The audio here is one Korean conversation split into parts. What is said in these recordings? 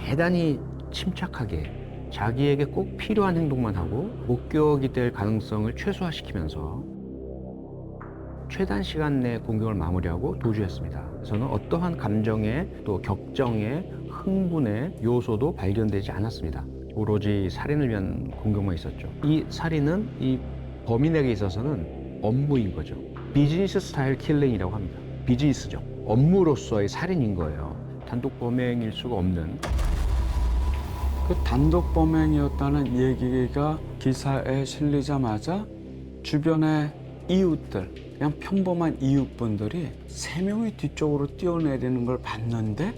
대단히 침착하게 자기에게 꼭 필요한 행동만 하고 목격이 될 가능성을 최소화시키면서 최단 시간 내에 공격을 마무리하고 도주했습니다. 저는 어떠한 감정의 또 격정의 흥분의 요소도 발견되지 않았습니다. 오로지 살인을 위한 공격만 있었죠. 이 살인은 이 범인에게 있어서는 업무인 거죠. 비즈니스 스타일 킬링이라고 합니다. 비즈니스죠. 업무로서의 살인인 거예요. 단독 범행일 수가 없는. 그 단독 범행이었다는 얘기가 기사에 실리자마자 주변의 이웃들, 그냥 평범한 이웃분들이 3명이 뒤쪽으로 뛰어내리는 걸 봤는데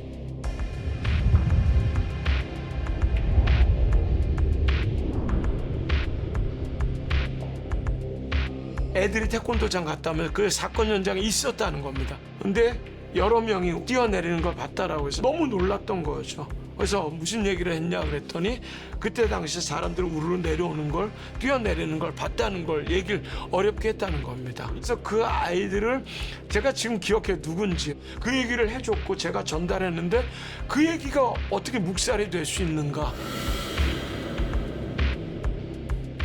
애들이 태권도장 갔다면 그 사건 현장에 있었다는 겁니다. 근데 여러 명이 뛰어내리는 걸 봤다라고 해서 너무 놀랐던 거죠. 그래서 무슨 얘기를 했냐 그랬더니 그때 당시 사람들이 우르르 내려오는 걸 뛰어내리는 걸 봤다는 걸 얘기를 어렵게 했다는 겁니다. 그래서 그 아이들을 제가 지금 기억해 누군지 그 얘기를 해줬고 제가 전달했는데 그 얘기가 어떻게 묵살이 될 수 있는가.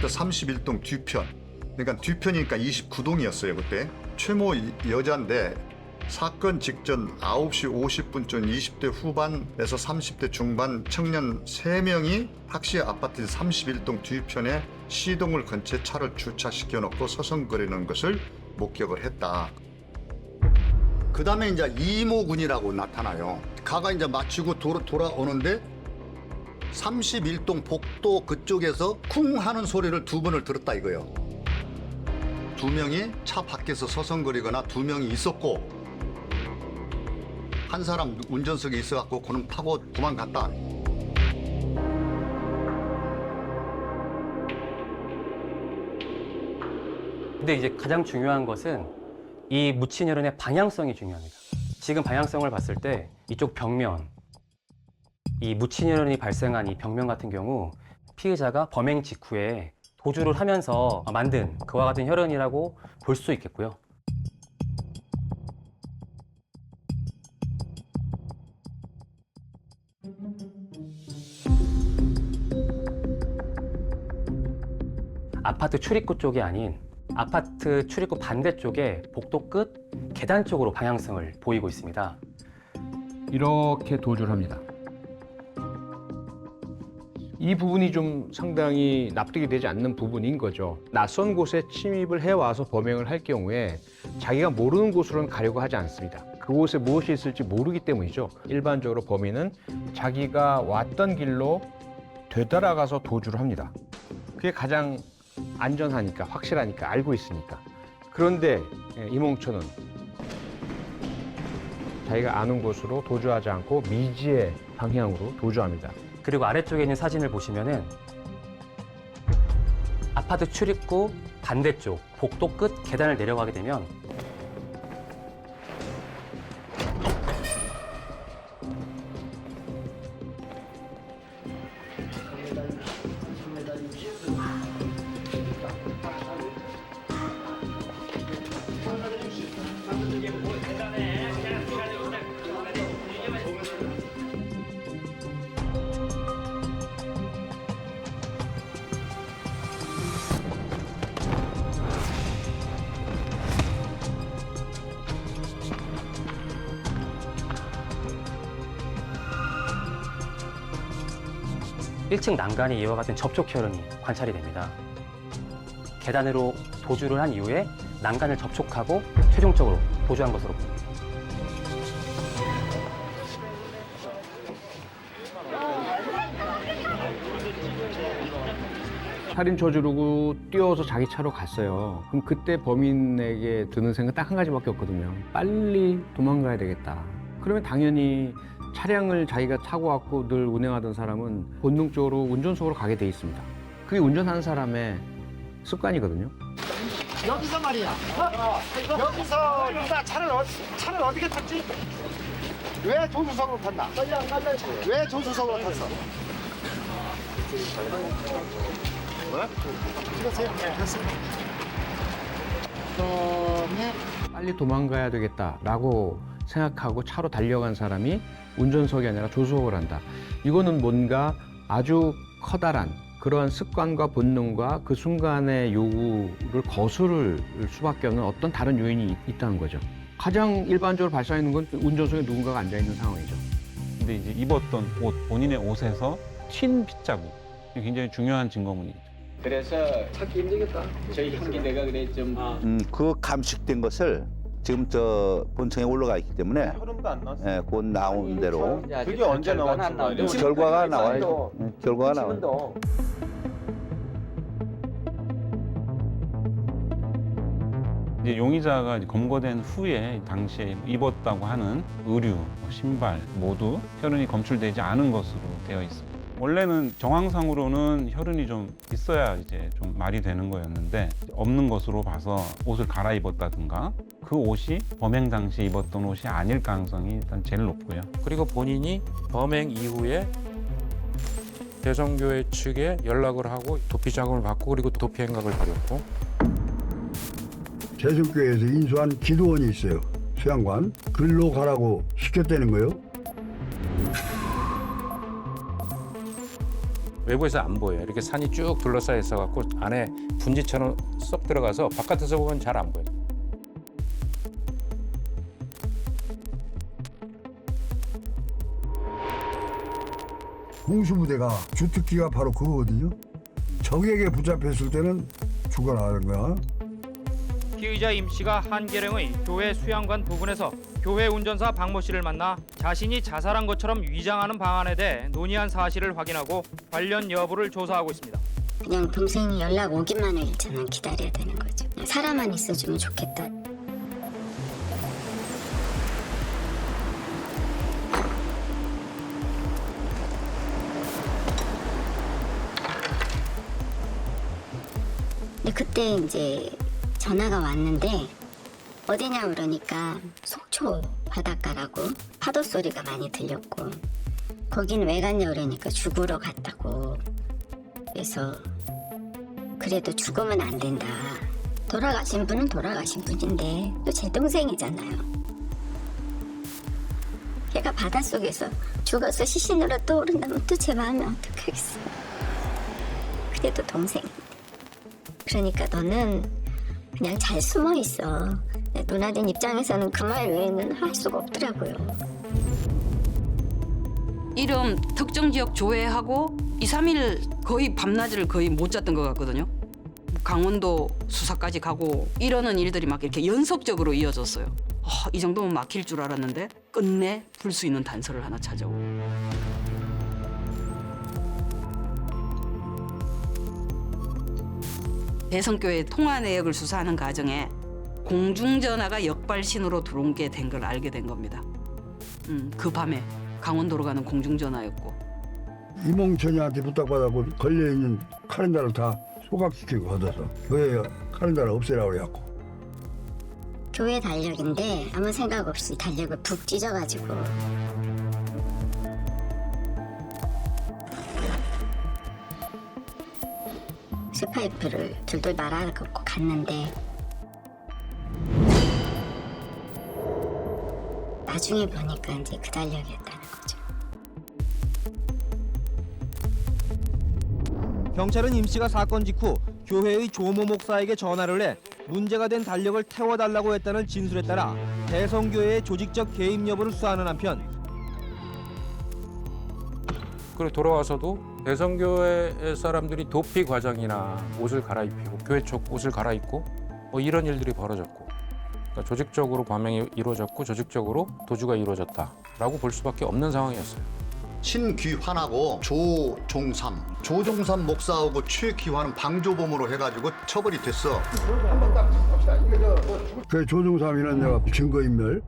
31동 뒤편, 그러니까 뒤편이니까 29동이었어요 그때. 최모 여자인데 사건 직전 9시 50분쯤 20대 후반에서 30대 중반 청년 3명이 학시 아파트 31동 뒤편에 시동을 건 채 차를 주차시켜 놓고 서성거리는 것을 목격을 했다. 그 다음에 이제 이모군이라고 나타나요. 가가 이제 마치고 돌아오는데 31동 복도 그쪽에서 쿵 하는 소리를 2번을 들었다 이거예요. 2명이 차 밖에서 서성거리거나 2명이 있었고 한 사람 운전석에 있어갖고 그놈 타고 도망갔다. 근데 이제 가장 중요한 것은 이 묻힌 혈흔의 방향성이 중요합니다. 지금 방향성을 봤을 때 이쪽 벽면, 이 묻힌 혈흔이 발생한 이 벽면 같은 경우 피의자가 범행 직후에 도주를 하면서 만든 그와 같은 혈흔이라고 볼 수 있겠고요. 아파트 출입구 쪽이 아닌 아파트 출입구 반대쪽에 복도 끝 계단 쪽으로 방향성을 보이고 있습니다. 이렇게 도주를 합니다. 이 부분이 좀 상당히 납득이 되지 않는 부분인 거죠. 낯선 곳에 침입을 해와서 범행을 할 경우에 자기가 모르는 곳으로는 가려고 하지 않습니다. 그곳에 무엇이 있을지 모르기 때문이죠. 일반적으로 범인은 자기가 왔던 길로 되돌아가서 도주를 합니다. 그게 가장 안전하니까, 확실하니까, 알고 있으니까. 그런데 이몽철은 자기가 아는 곳으로 도주하지 않고 미지의 방향으로 도주합니다. 그리고 아래쪽에 있는 사진을 보시면은 아파트 출입구 반대쪽 복도 끝 계단을 내려가게 되면 일 층 난간에 이와 같은 접촉 혈흔이 관찰이 됩니다. 계단으로 도주를 한 이후에 난간을 접촉하고 최종적으로 도주한 것으로 보입니다. 살인 저지르고 뛰어서 자기 차로 갔어요. 그럼 그때 범인에게 드는 생각 딱 한 가지밖에 없거든요. 빨리 도망가야 되겠다. 그러면 당연히 차량을 자기가 타고 왔고 늘 운행하던 사람은 본능적으로 운전석으로 가게 돼 있습니다. 그게 운전하는 사람의 습관이거든요. 여기서 말이야. 여기서 누가 차를 어떻게 탔지? 왜 조수석으로 탔나? 왜 조수석으로 탔어? 뭐? 찍으세요. 네, 됐습니다. 그다음에 빨리 도망가야 되겠다라고 생각하고 차로 달려간 사람이 운전석이 아니라 조수석을 한다. 이거는 뭔가 아주 커다란 그러한 습관과 본능과 그 순간의 요구를 거스를 수밖에 없는 어떤 다른 요인이 있다는 거죠. 가장 일반적으로 발생하는 건 운전석에 누군가가 앉아있는 상황이죠. 근데 이제 입었던 옷, 본인의 옷에서 튄 핏자국, 이게 굉장히 중요한 증거물이죠. 그래서 찾기 힘들겠다. 저희 형기 내가 그래 좀. 그 감식된 것을 지금 저 본청에 올라가 있기 때문에 흐름도 안 나왔어요. 예, 곧 나온 대로 그게 언제 나왔지? 결과가 나와요. 결과가 나와요. 이제 용의자가 이제 검거된 후에 당시에 입었다고 하는 의류, 신발 모두 혈흔이 검출되지 않은 것으로 되어 있습니다. 원래는 정황상으로는 혈흔이 좀 있어야 이제 좀 말이 되는 거였는데 없는 것으로 봐서 옷을 갈아입었다든가 그 옷이 범행 당시 입었던 옷이 아닐 가능성이 일단 제일 높고요. 그리고 본인이 범행 이후에 대성교회 측에 연락을 하고 도피 자금을 받고 그리고 도피 행각을 벌였고 대성교회에서 인수한 기도원이 있어요. 수양관. 글로 가라고 시켰다는 거예요. 외부에서 안 보여요. 이렇게 산이 쭉 둘러싸여 있어갖고 안에 분지처럼 쏙 들어가서 바깥에서 보면 잘 안 보여요. 공수부대가 주특기가 바로 그거거든요. 적에게 붙잡혔을 때는 죽어나가는 거야. 피의자 임 씨가 한계령의 교회 수양관 부근에서 교회 운전사 박모 씨를 만나 자신이 자살한 것처럼 위장하는 방안에 대해 논의한 사실을 확인하고 관련 여부를 조사하고 있습니다. 그냥 동생이 연락 오기만을 저는 기다려야 되는 거죠. 사람만 있어주면 좋겠다. 근데 그때 이제 전화가 왔는데 어디냐 그러니까 속초 바닷가라고 파도 소리가 많이 들렸고 거긴 왜 갔냐 그러니까 죽으러 갔다고. 그래서 그래도 죽으면 안 된다. 돌아가신 분은 돌아가신 분인데 또 제 동생이잖아요. 걔가 바닷속에서 죽어서 시신으로 떠오른다면 또 제 마음이 어떡하겠어요. 그래도 동생인데. 그러니까 너는 그냥 잘 숨어 있어. 누나들 입장에서는 그 말 외에는 할 수가 없더라고요. 이름 특정 지역 조회하고 2, 3일 거의 밤낮을 거의 못 잤던 것 같거든요. 강원도 수사까지 가고 이러는 일들이 막 이렇게 연속적으로 이어졌어요. 이 정도면 막힐 줄 알았는데 끝내 풀 수 있는 단서를 하나 찾아오고. 대성교회 통화 내역을 수사하는 과정에 공중전화가 역발신으로 들어온 게 된 걸 알게 된 겁니다. 그 밤에 강원도로 가는 공중전화였고. 이몽천이한테 부탁받아고 걸려있는 카렌다를 다 소각시키고 걷어서 교회 카렌다를 없애라고 해갖고. 교회 달력인데 아무 생각 없이 달력을 푹 찢어가지고 쇠파이프를 둘둘 말아갖고 갔는데 나중에 보니까 이제 그 달력이었다는 거죠. 경찰은 임 씨가 사건 직후 교회의 조모 목사에게 전화를 해 문제가 된 달력을 태워달라고 했다는 진술에 따라 대성교회의 조직적 개입 여부를 수사하는 한편 그리고 돌아와서도 대성교회 사람들이 도피 과정이나 옷을 갈아입히고 교회 쪽 옷을 갈아입고 뭐 이런 일들이 벌어졌고 그러니까 조직적으로 범행이 이루어졌고 조직적으로 도주가 이루어졌다라고 볼 수밖에 없는 상황이었어요. 신귀환하고 조종삼 목사하고 최귀환은 방조범으로 해가지고 처벌이 됐어. 한번 딱 봅시다. 이거 그 조종삼이는 내가 증거인멸.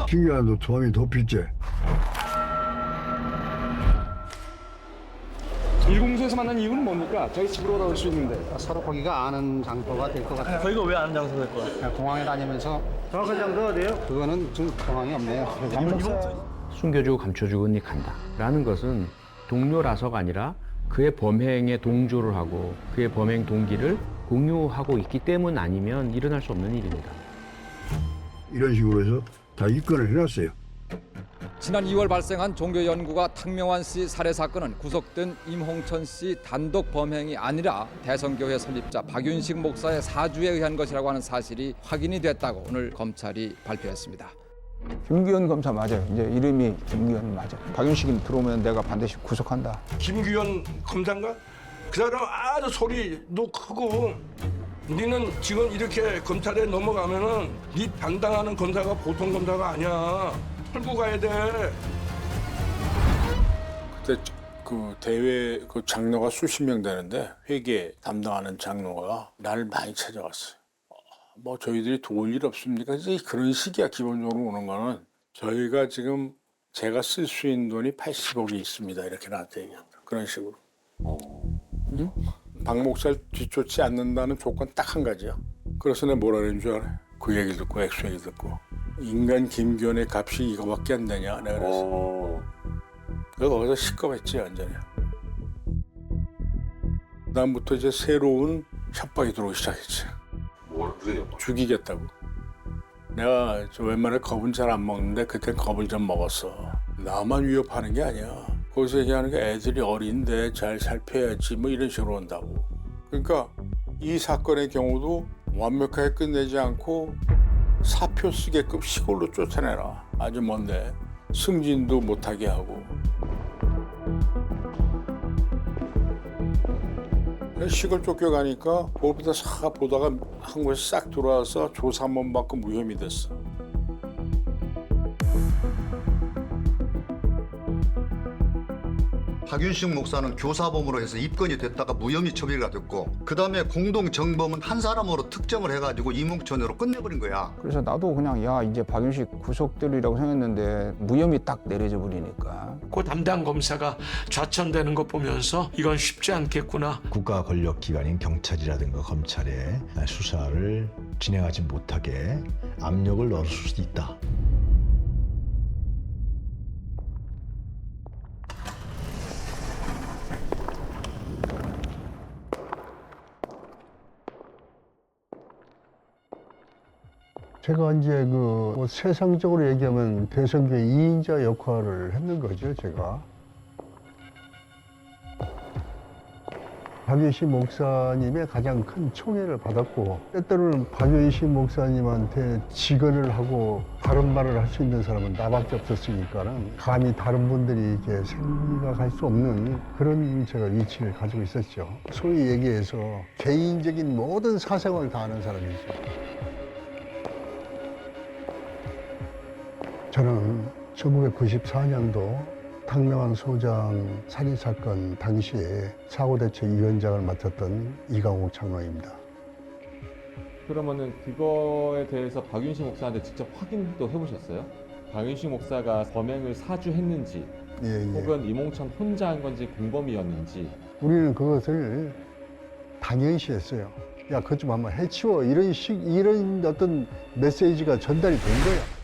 신기한 범인 도피죄. 일공소에서 만난 이유는 뭡니까? 저희 집으로 올라올 수 있는데. 서로 거기가 아는 장소가 될 것 같아요. 저희가 왜 아는 장소가 될 거야? 공항에 다니면서 정확한 장소가 어디예요? 그거는 지금 공항이 없네요. 숨겨주고 감춰주고 언니 간다 라는 것은 동료라서가 아니라 그의 범행에 동조를 하고 그의 범행 동기를 공유하고 있기 때문 아니면 일어날 수 없는 일입니다. 이런 식으로 해서 다 입건을 해놨어요. 지난 2월 발생한 종교연구가 탁명환 씨 살해 사건은 구속된 임홍천 씨 단독 범행이 아니라 대성교회 설립자 박윤식 목사의 사주에 의한 것이라고 하는 사실이 확인이 됐다고 오늘 검찰이 발표했습니다. 김규현 검사 맞아요. 이제 이름이 김규현 맞아. 박윤식이 들어오면 내가 반드시 구속한다. 김규현 검사인가? 그 사람 아주 소리도 크고 니는 지금 이렇게 검찰에 넘어가면은 니 담당하는 검사가 보통 검사가 아니야. 풀고 가야 돼. 그때 그 대회 그 장로가 수십 명 되는데 회계 담당하는 장로가 나를 많이 찾아왔어요. 뭐 저희들이 도울 일 없습니까? 이제 그런 식이야. 기본적으로 오는 거는 저희가 지금 제가 쓸 수 있는 돈이 80억이 있습니다. 이렇게 나한테 얘기한다. 그런 식으로. 응? 박 목사를 뒤쫓지 않는다는 조건 딱 한 가지야. 그래서 내가 뭐라 그랬는 줄 알아요? 그 얘기를 듣고 액수 얘기 듣고 인간 김규현의 값이 이거밖에 안 되냐 내가 그랬어. 그래서 거기서 시끄럽했지 완전히. 그다음부터 이제 새로운 협박이 들어오기 시작했지. 죽이겠다고. 내가 저 웬만하면 겁은 잘 안 먹는데 그때 겁을 좀 먹었어. 나만 위협하는 게 아니야. 거기서 얘기하는 게 애들이 어린데 잘 살펴야지 뭐 이런 식으로 온다고. 그러니까 이 사건의 경우도 완벽하게 끝내지 않고 사표 쓰게끔 시골로 쫓아내라. 아주 먼데 승진도 못하게 하고. 시골 쫓겨가니까 거기다 싹 보다가 한 곳에 싹 들어와서 조사 한번 받고 무혐의 됐어. 박윤식 목사는 교사범으로 해서 입건이 됐다가 무혐의 처리가 됐고 그 다음에 공동 정범은 한 사람으로 특정을 해가지고 이몽천으로 끝내버린 거야. 그래서 나도 그냥 야 이제 박윤식 구속되리라고 생각했는데 무혐의 딱 내려져 버리니까. 그 담당 검사가 좌천되는 거 보면서 이건 쉽지 않겠구나. 국가 권력 기관인 경찰이라든가 검찰에 수사를 진행하지 못하게 압력을 넣을 수도 있다. 제가 이제 뭐 세상적으로 얘기하면 대성교회 2인자 역할을 했는 거죠, 제가. 박윤식 목사님의 가장 큰 총애를 받았고 때때로는 박윤식 목사님한테 직언을 하고 다른 말을 할 수 있는 사람은 나밖에 없었으니까는 감히 다른 분들이 이렇게 생각할 수 없는 그런 제가 위치를 가지고 있었죠. 소위 얘기해서 개인적인 모든 사생활을 다 아는 사람이죠. 저는 1994년도 탁명환 소장 살인사건 당시에 사고대책위원장을 맡았던 이강옥 장로입니다. 그러면은 그거에 대해서 박윤식 목사한테 직접 확인도 해보셨어요? 박윤식 목사가 범행을 사주했는지 혹은 이몽천 혼자 한 건지 공범이었는지. 우리는 그것을 당연시했어요. 야, 그것 좀 한번 해치워. 이런 어떤 메시지가 전달이 된 거야.